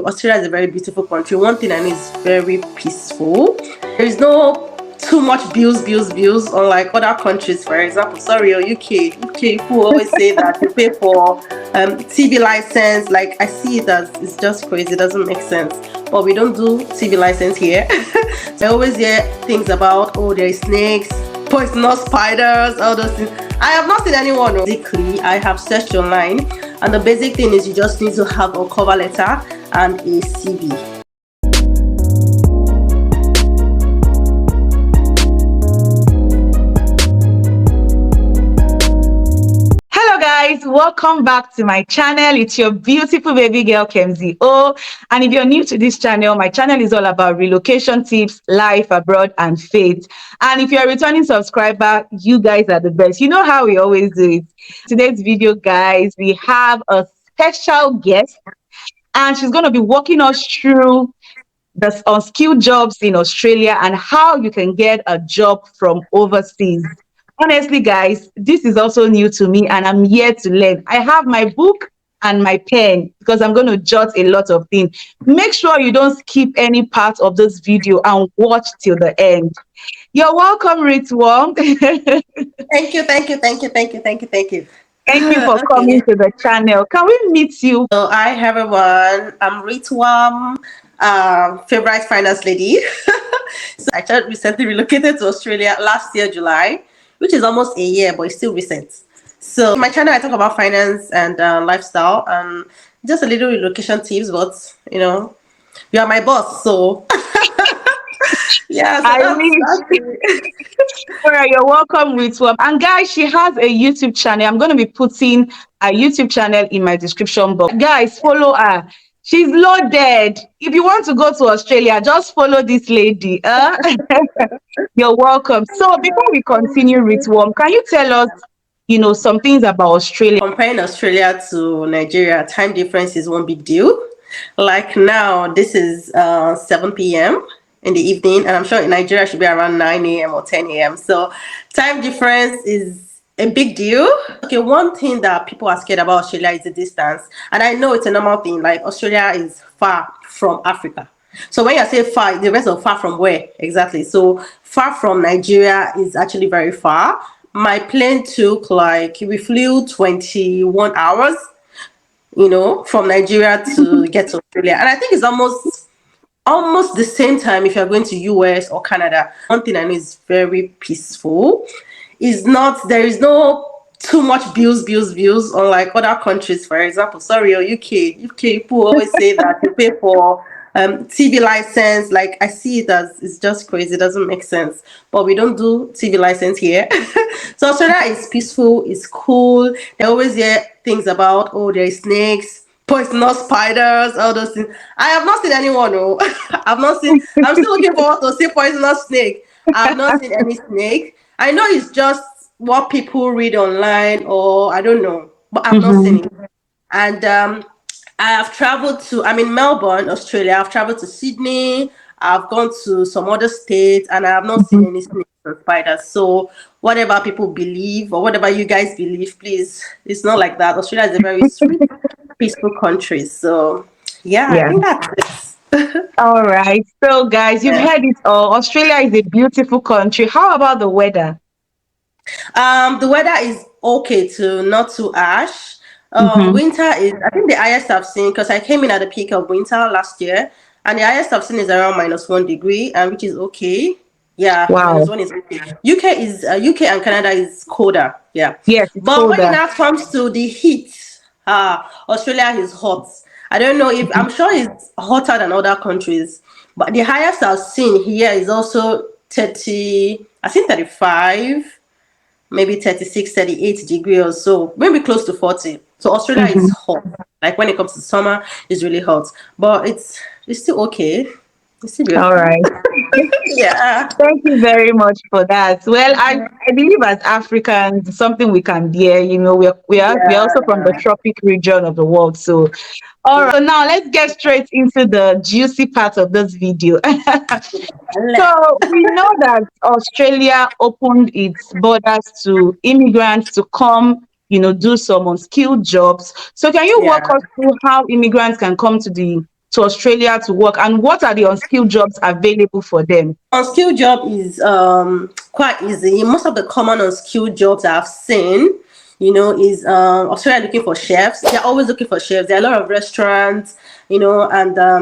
Australia is a very beautiful country. One thing I know is very peaceful. There is no too much bills, unlike other countries. For example, sorry, or UK people always say that you pay for TV license. Like, I see it as it's just crazy. It doesn't make sense. But we don't do TV license here. So I always hear things about, oh, there is snakes, poisonous spiders, all those things. I have not seen anyone. Basically, I have searched online, and the basic thing is you just need to have a cover letter and a CV. Welcome back to my channel. It's your beautiful baby girl Khemzy. And if you're new to this channel, my channel is all about relocation tips, life abroad, and faith. And if you're a returning subscriber, you guys are the best. You know how we always do it. Today's video, guys, we have a special guest, and she's going to be walking us through the unskilled jobs in Australia and how you can get a job from overseas. Honestly, guys, this is also new to me, and I'm here to learn. I have my book and my pen because I'm going to jot a lot of things. Make sure you don't skip any part of this video and watch till the end. You're welcome, Ritwam. Thank you. Thank you for coming to the channel. Can we meet you? So, hi everyone. I'm Ritwam, favorite finance lady. So I just recently relocated to Australia last year, July, which is almost a year, but it's still recent. So in my channel, I talk about finance and lifestyle and just a little relocation tips, but you know, you are my boss, so yeah. So all right, you're welcome, Ritwam. And guys, she has a YouTube channel. I'm going to be putting a YouTube channel in my description box. Guys, follow her. She's loaded. If you want to go to Australia, just follow this lady. You're welcome. So before we continue, Ritwam, can you tell us, some things about Australia? Comparing Australia to Nigeria, time difference is one big deal. Like now, this is 7 p.m. in the evening, and I'm sure in Nigeria it should be around 9 a.m. or 10 a.m. So time difference is a big deal. Okay, one thing that people are scared about Australia is the distance, and I know it's a normal thing. Like, Australia is far from Africa. So when you say far, it depends on far from where exactly. So far from Nigeria is actually very far. My plane took, like, we flew 21 hours, from Nigeria to get to Australia, and I think it's almost the same time if you're going to US or Canada. One thing I know is very peaceful. There is no too much bills, unlike other countries. For example, sorry, or UK people always say that you pay for TV license. Like, I see it as it's just crazy. It doesn't make sense. But we don't do TV license here. So Australia is peaceful, it's cool. They always hear things about, oh, there is snakes, poisonous spiders, all those things. I have not seen anyone. No. I'm still looking forward to see poisonous snake. I have not seen any snake. I know it's just what people read online, or I don't know, but I've not seen it. And I have traveled I'm in Melbourne, Australia. I've traveled to Sydney. I've gone to some other states, and I have not seen any snakes or spiders. So whatever people believe, or whatever you guys believe, please, it's not like that. Australia is a very sweet, peaceful country. So yeah, I think that's it. All right. So guys, you've heard it all. Australia is a beautiful country. How about the weather? The weather is okay to not too harsh. Winter is, I think, the highest I've seen, because I came in at the peak of winter last year, and the highest I've seen is around -1 degree, which is okay. Yeah, wow. -1 is okay. UK and Canada is colder. Yeah. Yes, but colder. When it comes to the heat, Australia is hot. I don't know if I'm sure it's hotter than other countries, but the highest I've seen here is also 30. I think 35, maybe 36, 38 degrees or so, maybe close to 40. So Australia is hot. Like, when it comes to summer, it's really hot, but it's still okay. It's still beautiful. All right. Yeah. Thank you very much for that. Well, I believe as Africans, something we can bear. We are also from the tropic region of the world. So, all right. So now let's get straight into the juicy part of this video. So we know that Australia opened its borders to immigrants to come, do some unskilled jobs. So can you walk us through how immigrants can come to the to Australia to work, and what are the unskilled jobs available for them? Unskilled job is quite easy. Most of the common unskilled jobs I've seen, is Australia looking for chefs. They're always looking for chefs. There are a lot of restaurants, and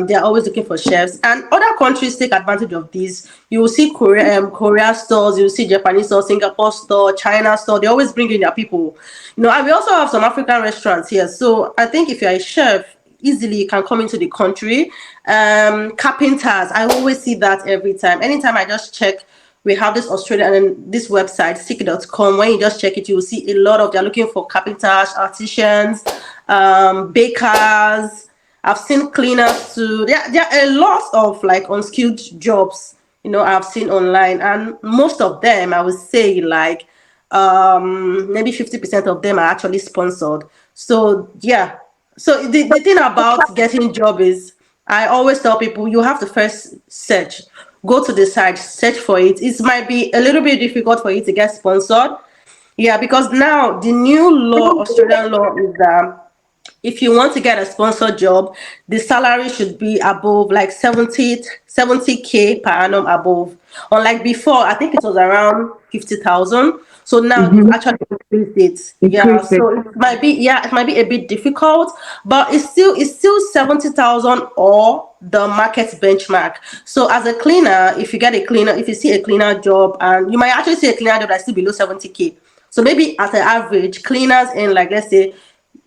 they're always looking for chefs. And other countries take advantage of this. You will see Korea stores, you will see Japanese store, Singapore store, China store. They always bring in their people, and we also have some African restaurants here. So I think if you're a chef, easily you can come into the country. Carpenters, I always see that every time. Anytime I just check, we have this Australian and this website, sticky.com. When you just check it, you will see a lot of, they're looking for carpenters, artisans, bakers. I've seen cleaners too. There are a lot of like unskilled jobs, I've seen online. And most of them, I would say like maybe 50% of them are actually sponsored. So yeah. So the thing about getting job is, I always tell people, you have to first search, go to the site, search for it. It might be a little bit difficult for you to get sponsored. Yeah, because now the new law, Australian law, is that if you want to get a sponsored job, the salary should be above like 70K per annum above. Unlike before, I think it was around 50,000. So now they've actually increased it. Yeah, Increase it. so it might be a bit difficult, but it's still 70,000 or the market benchmark. So as a cleaner, if you see a cleaner job, and you might actually see a cleaner job that's still below 70K. So maybe at the average, cleaners in like, let's say,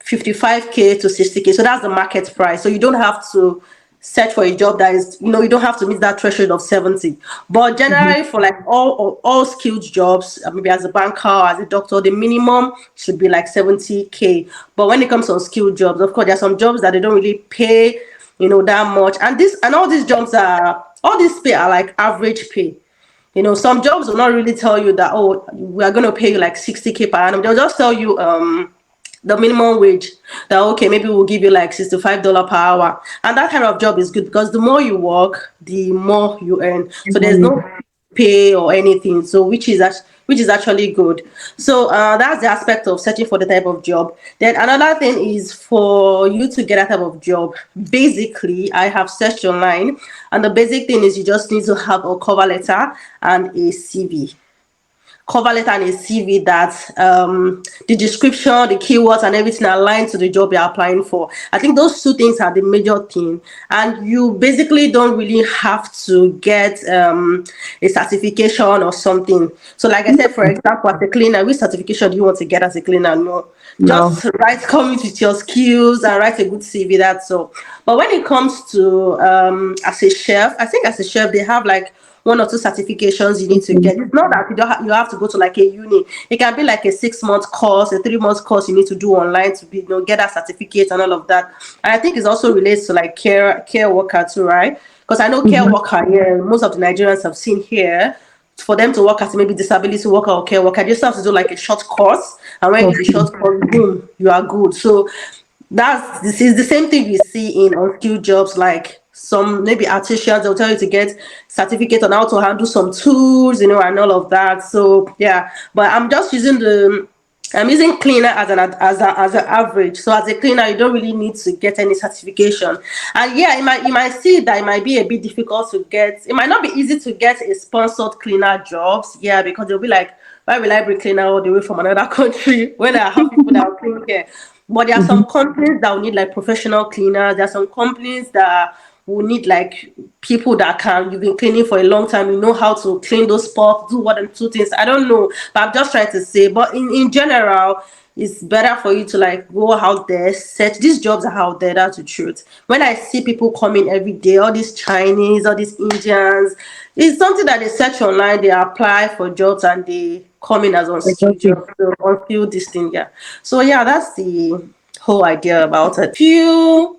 55K to 60K. So that's the market price. So you don't have to search for a job that is, you don't have to meet that threshold of 70. But generally, for like all skilled jobs, maybe as a banker or as a doctor, the minimum should be like 70K. But when it comes to unskilled jobs, of course, there are some jobs that they don't really pay, that much. And all these jobs all these pay are like average pay. Some jobs will not really tell you that, oh, we are going to pay you like 60K per annum. They'll just tell you the minimum wage, that okay, maybe we'll give you like $65 per hour. And that kind of job is good because the more you work, the more you earn. So there's no pay or anything. So which is actually good. So that's the aspect of searching for the type of job. Then another thing is for you to get that type of job. Basically, I have searched online, and the basic thing is you just need to have a cover letter and a CV. Cover letter and a CV that the description, the keywords, and everything align to the job you're applying for. I think those two things are the major thing, and you basically don't really have to get a certification or something. So, like I said, for example, as a cleaner, which certification do you want to get as a cleaner? No. Just come with your skills and write a good CV. That's all. But when it comes to as a chef, I think as a chef they have like 1 or 2 certifications you need to get. It's not that you have to go to like a uni. It can be like a 6-month course, a 3-month course you need to do online to be, get that certificate and all of that. And I think it also relates to like care worker too, right? Because I know care worker here, most of the Nigerians have seen here, for them to work as maybe disability worker or care worker, they just have to do like a short course, and when you do the short course, boom, you are good. So this is the same thing we see in unskilled jobs, like some maybe artisans, they'll tell you to get certificate on how to handle some tools, and all of that. So yeah, but I'm using cleaner as an average. So as a cleaner, you don't really need to get any certification. And yeah, you might see that it might be a bit difficult to get. It might not be easy to get a sponsored cleaner jobs. Yeah, because they'll be like, why will I be cleaner all the way from another country when I have people that are clean here? But there are some companies that will need like professional cleaners. There are some companies that will need like people that you've been cleaning for a long time, you know how to clean those pots, do 1 and 2 things. I don't know, but I'm just trying to say. But in general, it's better for you to like go out there, search. These jobs are out there, that's the truth. When I see people coming every day, all these Chinese, all these Indians, it's something that they search online, they apply for jobs, and they come in as unskilled jobs, so unskilled this thing, yeah. So yeah, that's the whole idea about it. Few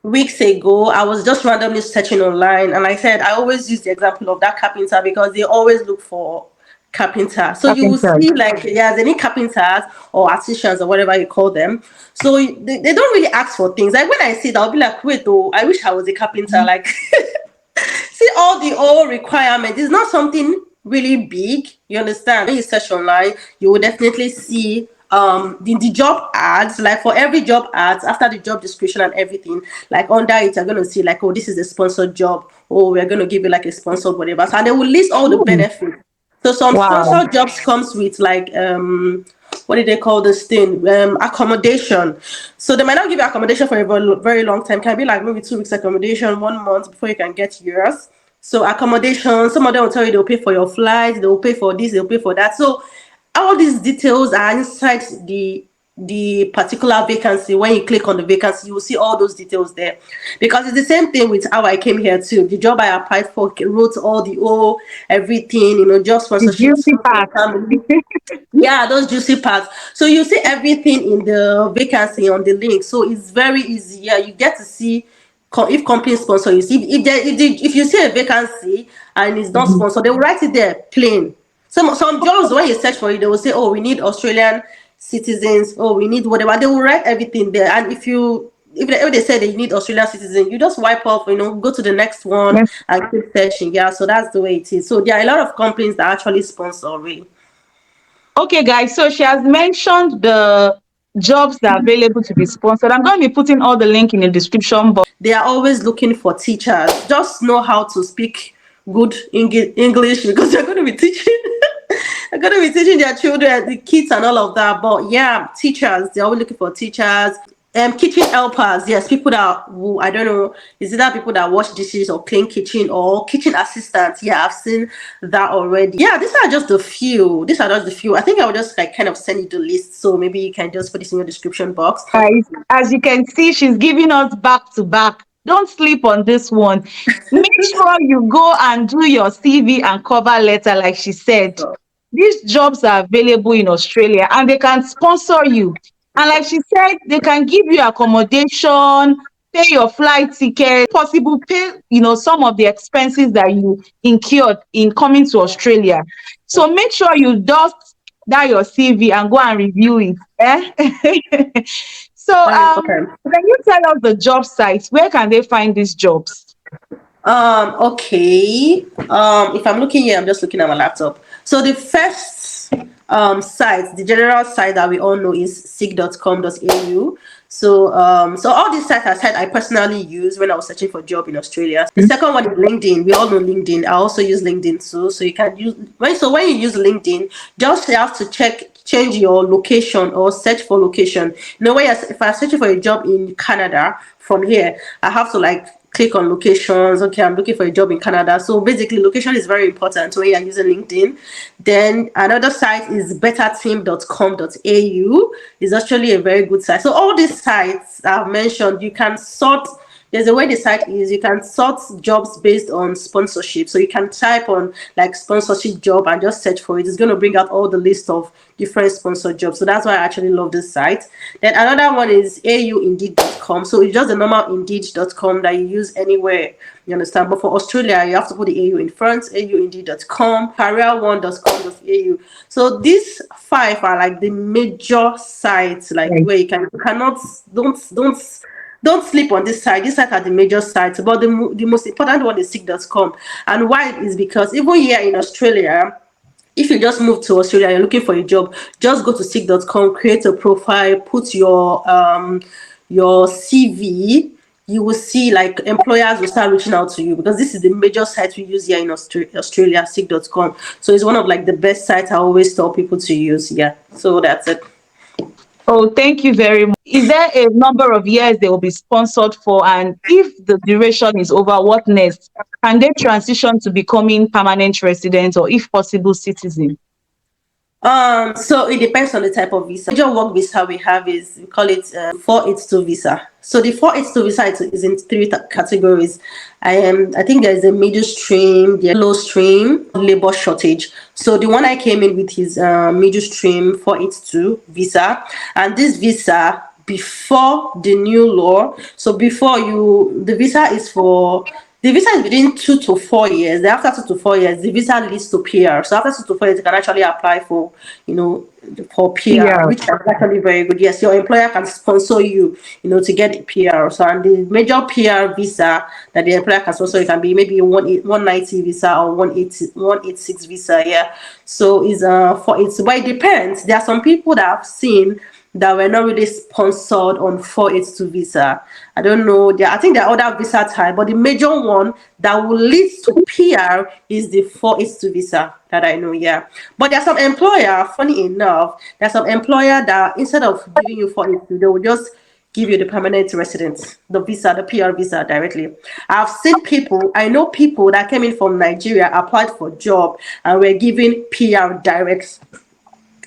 weeks ago, I was just randomly searching online, and I said I always use the example of that carpenter because they always look for carpenter. So you will see like, yeah, they need carpenters or artisans or whatever you call them. So they don't really ask for things. Like when I see that, I'll be like, wait, though, I wish I was a carpenter. Like see all the old requirements. It's not something really big. You understand? When you search online, you will definitely see the job ads, like for every job ads, after the job description and everything, like under it, you're going to see like, oh, this is a sponsored job, or we're going to give you like a sponsored whatever. So, and they will list all the Hmm. benefits. So some Wow. sponsored jobs comes with like what did they call this thing? Accommodation. So they might not give you accommodation for a very long time. Can be like maybe 2 weeks accommodation, 1 month before you can get yours. So accommodation, some of them will tell you they'll pay for your flight, they'll pay for this, they'll pay for that. So all these details are inside the particular vacancy. When you click on the vacancy, you will see all those details there, because it's the same thing with how I came here too. The job I applied for wrote all the everything, job The sponsorship juicy part. family. Yeah, those juicy parts. So you see everything in the vacancy on the link. So it's very easy. Yeah, you get to see if company sponsor you. See if you see a vacancy and it's not Mhm. sponsored, they will write it there plain. Some jobs, when you search for it, they will say, oh, we need Australian citizens, oh, we need whatever. They will write everything there. And if they say that you need Australian citizen, you just wipe off, go to the next one Yes. and keep searching. Yeah, so that's the way it is. So there are a lot of companies that actually sponsor, really. Okay, guys. So she has mentioned the jobs that are available to be sponsored. I'm going to be putting all the link in the description box. They are always looking for teachers. Just know how to speak good English, because they're going to be teaching. They're going to be teaching their children, the kids, and all of that. But yeah, teachers. They're always looking for teachers. Kitchen helpers. Yes, people that I don't know. Is it that people that wash dishes or clean kitchen, or kitchen assistants? Yeah, I've seen that already. Yeah, these are just the few. These are just the few. I think I will just like kind of send you the list, so maybe you can just put this in your description box. Guys, as you can see, she's giving us back to back. Don't sleep on this one. Make sure you go and do your CV and cover letter, like she said. These jobs are available in Australia and they can sponsor you. And like she said, they can give you accommodation, pay your flight ticket, possible pay, some of the expenses that you incurred in coming to Australia. So make sure you dust that your CV and go and review it. Eh? So Okay. can you tell us the job sites? Where can they find these jobs? Okay. If I'm looking here, I'm just looking at my laptop. So the first site, the general site that we all know, is seek.com.au. So all these sites are sites I personally use when I was searching for a job in Australia. The second one is LinkedIn. We all know LinkedIn. I also use LinkedIn too. So you can use when you use LinkedIn, just have to change your location or search for location. If I'm searching for a job in Canada from here, I have to like click on locations. Okay, I'm looking for a job in Canada. So basically, location is very important when you're using LinkedIn. Then another site is betterteam.com.au. It's actually a very good site. So all these sites I've mentioned, you can sort. There's a way the site is, you can sort jobs based on sponsorship. So you can type on like sponsorship job and just search for it. It's going to bring out all the list of different sponsored jobs. So that's why I actually love this site. Then another one is auindeed.com. So it's just the normal indeed.com that you use anywhere, you understand. But for Australia, you have to put the au in front. auindeed.com, career1.com.au. So these five are like the major sites, like Right. where you cannot, don't sleep on this side. This side are the major sites, but the most important one is seek.com. And why is because even here in Australia, if you just move to Australia, you're looking for a job, just go to seek.com, create a profile, put your CV. You will see like employers will start reaching out to you, because this is the major site we use here in Australia, seek.com. So it's one of like the best sites I always tell people to use. Yeah, so that's it. Oh, thank you very much. Is there a number of years they will be sponsored for? And if the duration is over, what next? Can they transition to becoming permanent residents or, if possible, citizen? So it depends on the type of visa. The major work visa we have is, we call it 482 visa. So the 482 visa is in three categories. I think there is a middle stream, the low stream, labor shortage. So the one I came in with is middle stream 482 visa, and this visa before the new law. So the visa is for The visa is within 2 to 4 years. Then after 2 to 4 years, the visa leads to PR. So after 2 to 4 years, you can actually apply for, for PR, Yeah. which is actually very good. Yes, your employer can sponsor you, to get PR. So and the major PR visa that the employer can sponsor, it can be maybe 190 visa or 186 visa. Yeah. So but it depends. There are some people that I've seen that were not really sponsored on 482 visa. I don't know. I think there are other visa type, but the major one that will lead to PR is the 482 visa that I know. Yeah, but there's some employer. Funny enough, there's some employer that instead of giving you 482, they will just give you the permanent residence, the visa, the PR visa directly. I've seen people. I know people that came in from Nigeria, applied for job, and were given PR direct.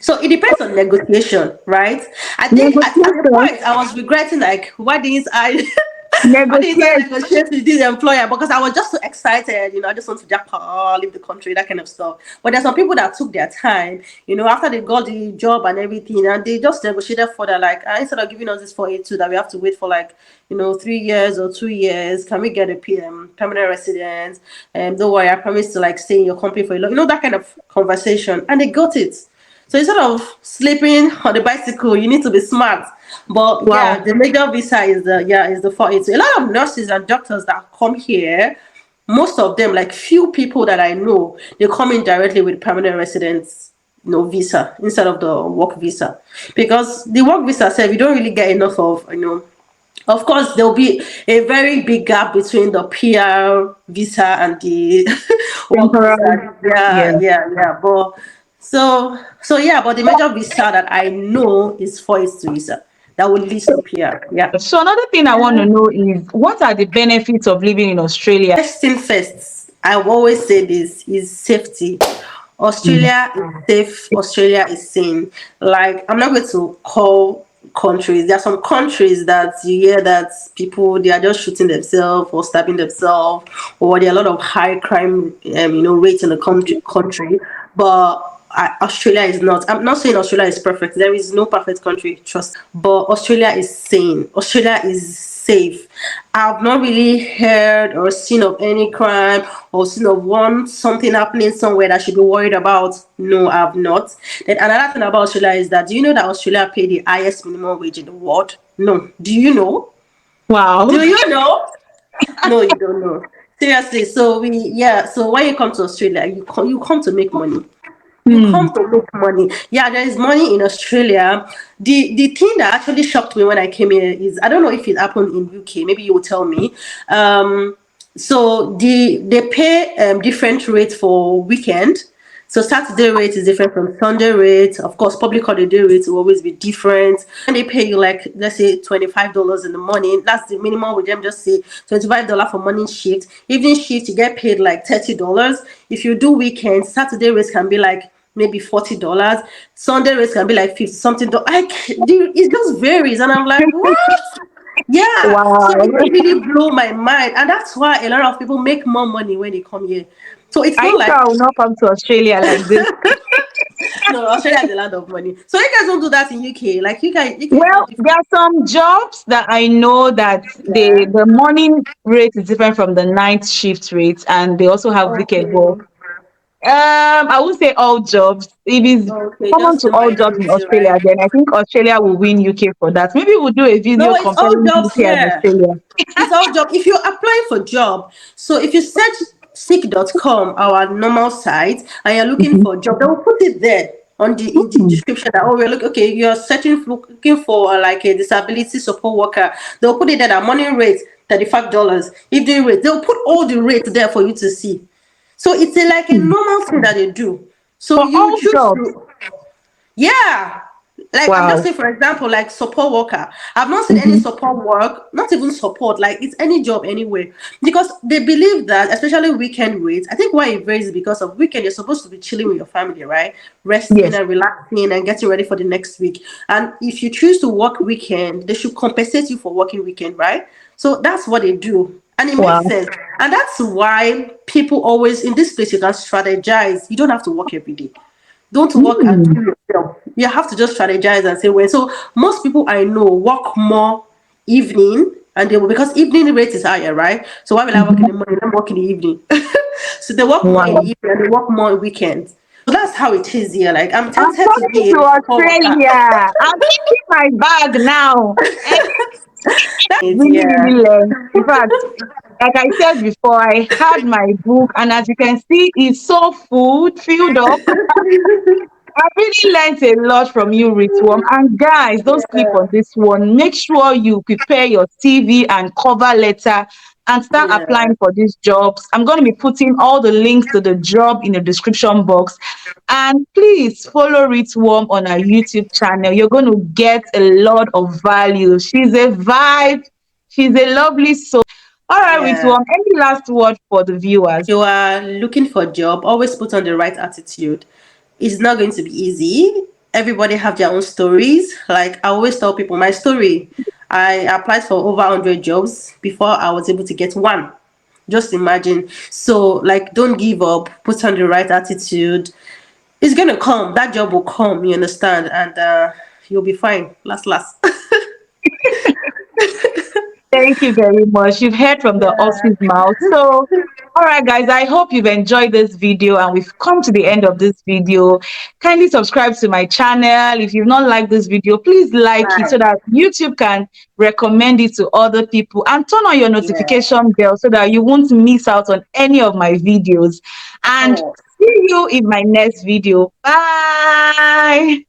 So it depends on negotiation, right? I think at the Negotiation. point I was regretting, like, why didn't I why didn't I Negotiate. negotiate with this employer? Because I was just so excited, I just want to jackpot, leave the country, that kind of stuff. But there's some people that took their time, after they got the job and everything, and they just negotiated further, like, instead of giving us this 482 that we have to wait for like 3 years or 2 years, can we get a permanent residence? Don't worry, I promise to like stay in your company for a long, that kind of conversation. And they got it. So instead of sleeping on the bicycle, you need to be smart. But yeah, Wow. the major visa is the 482. A lot of nurses and doctors that come here, most of them, like few people that I know, they come in directly with permanent residence, visa instead of the work visa, because the work visa said you don't really get enough of. Of course, there'll be a very big gap between the PR visa and the work Temporary. visa. Yeah, Yeah. yeah, yeah. But yeah, but the major visa that I know is 482 visa that will lead to PR. Yeah. So another thing I want to know is what are the benefits of living in Australia? First thing first, I always say this is safety. Mm. Australia is safe. Australia is sane. Like, I'm not going to call countries. There are some countries that you hear that people, they are just shooting themselves or stabbing themselves, or there are a lot of high crime, rates in the country. But Australia is not. I'm not saying Australia is perfect. There is no perfect country, trust. But Australia is sane. Australia is safe. I've not really heard or seen of any crime or seen of something happening somewhere that I should be worried about. No, I've not. Then another thing about Australia is that, do you know that Australia pay the highest minimum wage in the world? No. Do you know? Wow. Do you know? No, you don't know. Seriously. So when you come to Australia, you come to make money. You Hmm. come to make money. Yeah, there is money in Australia. The thing that actually shocked me when I came here is, I don't know if it happened in UK. Maybe you will tell me. So they pay different rates for weekend. So Saturday rate is different from Sunday rate. Of course, public holiday rates will always be different. And they pay you, like, let's say $25 in the morning. That's the minimum with them. Just say $25 for morning shift. Evening shift, you get paid like $30. If you do weekends, Saturday rates can be like maybe $40. Sunday rates can be like 50 something. Like, it just varies. And I'm like, what? Yeah. So Wow. it really blew my mind. And that's why a lot of people make more money when they come here. So it's Are not you sure like, I will not come to Australia like this? no, Australia is a land of money. So you guys don't do that in UK. Like, UK is Well, not there different. are some jobs that I know that Yeah. the morning rate is different from the night shift rate, and they also have weekend Okay. work. I would say all jobs. If it's Okay. common Just to the all jobs in majority, Australia, right? then I think Australia will win UK for that. Maybe we'll do a No, video it's all comparing jobs UK and here. Australia. It's all job. If you're applying for job, so if you search seek.com, our normal site, and you're looking Mhm. for a job, they will put it there on in the Hmm. description that, oh, we're okay, you're looking for like a disability support worker. They'll put it there, that morning rate $35. Evening rate, they'll put all the rates there for you to see. So it's like a normal thing that they do. So For you all choose jobs. to, yeah. Like, I'm just Wow. saying, for example, like support worker. I've not seen any Hmm. support work, not even support, like it's any job anywhere. Because they believe that, especially weekend rates, I think why it varies is because of weekend, you're supposed to be chilling with your family, right? Resting Yes. and relaxing and getting ready for the next week. And if you choose to work weekend, they should compensate you for working weekend, right? So that's what they do. And it makes Wow. sense. And that's why people always, in this place, you can strategize. You don't have to work every day. Don't work and Hmm. do yourself. You have to just strategize and say when. So most people I know work more evening And they will, because evening rate is higher, right? So why will I work in Mhm. the morning? Let me work in the evening. So they work more in the Wow. evening and they work more in weekends. So that's how it is here. Like I'm I'm tempted to coming be to a support worker. Australia. I'm packing my bag now. And It's, really, yeah. really learned. In fact, like I said before, I had my book, and as you can see, it's so filled up. I really learned a lot from you, Ritwom. And guys, don't sleep on Yeah. this one. Make sure you prepare your CV and cover letter and start Yeah. applying for these jobs. I'm going to be putting all the links to the job in the description box. And please follow Ritwom on our YouTube channel. You're going to get a lot of value. She's a vibe. She's a lovely soul. All right, Yeah. Ritwom, any last word for the viewers? You are looking for a job, always put on the right attitude. It's not going to be easy. Everybody have their own stories. Like I always tell people my story. I applied for over 100 jobs before I was able to get one. Just imagine. So like don't give up, put on the right attitude. It's gonna come. That job will come, you understand? And you'll be fine. Last. Thank you very much. You've heard from the Yeah. horse's mouth. So, all right, guys, I hope you've enjoyed this video and we've come to the end of this video. Kindly subscribe to my channel. If you've not liked this video, please like it so Right. that YouTube can recommend it to other people and turn on your Yeah. notification bell so that you won't miss out on any of my videos. And Oh. see you in my next video. Bye.